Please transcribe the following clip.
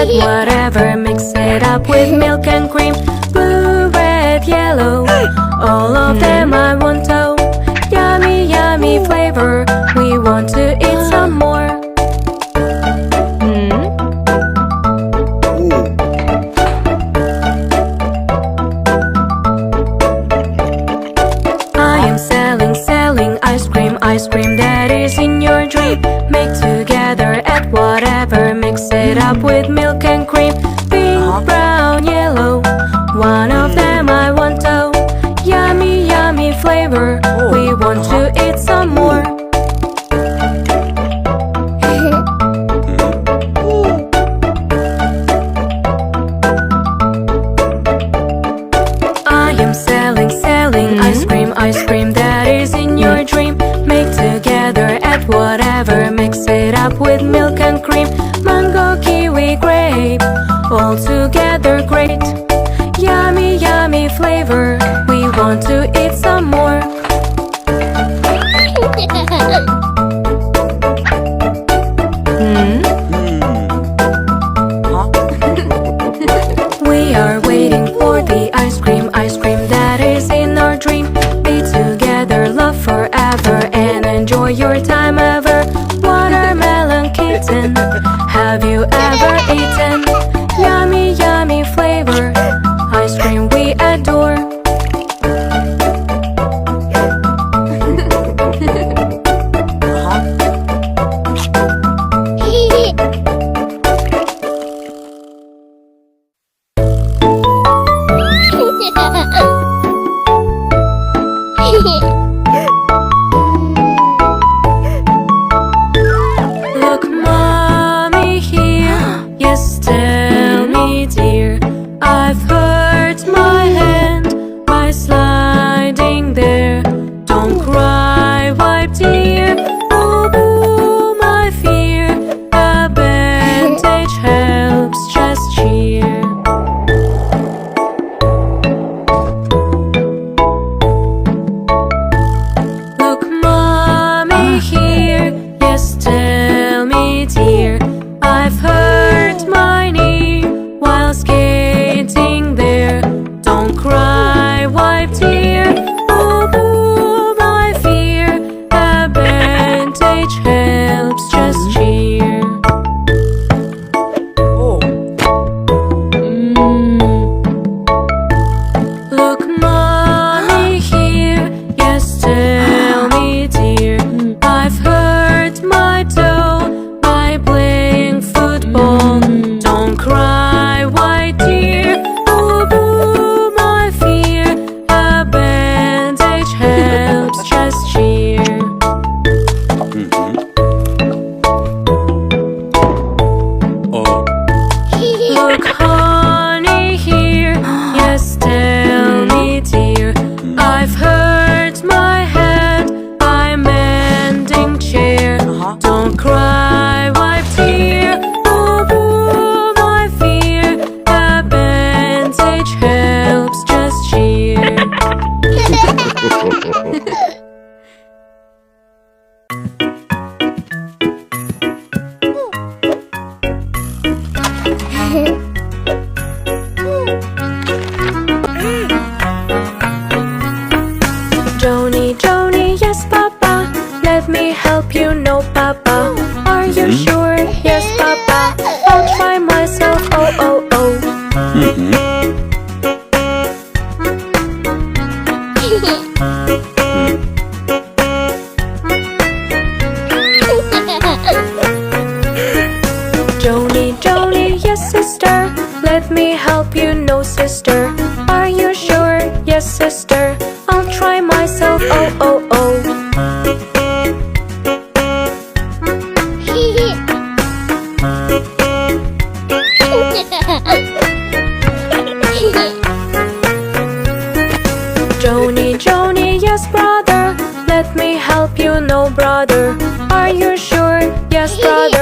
Add whatever, mix it up with milk and cream. Blue, red, yellow, all of them I want to. Yummy, yummy flavor, we want to eat some more. I am selling ice cream that is in your dream. Make together, add whatever, mix it up with milk and cream. Pink, brown, yellow, one of them I want to. Yummy, yummy flavor, we want to eat some more. I am selling ice cream that is in your dream. Make together, add whatever, mix it up with milk and cream. Mango, kiwi, grape, all together great. Yummy, yummy flavor, we want to eat some more. We are waiting for the ice cream that is in our dream. Be together, love forever, and enjoy your time ever. Watermelon kitten, have you ever eaten? Yummy, yummy flavor, ice cream we adore. Look, mommy here. Yes, tell me, dear. I've hurt my hand by sliding there. Don't cry, wipe, dear. Oh, boo, my fear. A bandage helps, just cheer. Look, mommy here. Yes, tell me, dear. I've hurt my knee while skating there. Don't cry, wipe, dear. Oh, boo, my fear. A bandage helps, just cheer. Look, mommy here. Yes, tell me, dear. I've hurt my toe by playing football. Don't cry, white dear. Oh, boo, my fear. A bandage helps, just cheer. Look, honey here. Yes, tell me, dear. I've hurt my head by mending chair. Don't cry, wipe, tear. Oh, boo, my fear. A bandage helps, just cheer. Joni, Joni, yes, Papa. Let me help you, no, Papa. Are you sure? Yes, Papa. I'll try myself, oh, oh, oh. Joni, Joni, yes, sister. Let me help you, no, sister. Are you sure? Yes, sister. I'll try myself, oh, oh, oh. Joni, Joni, yes, brother. Let me help you, no, brother. Are you sure? Yes, brother.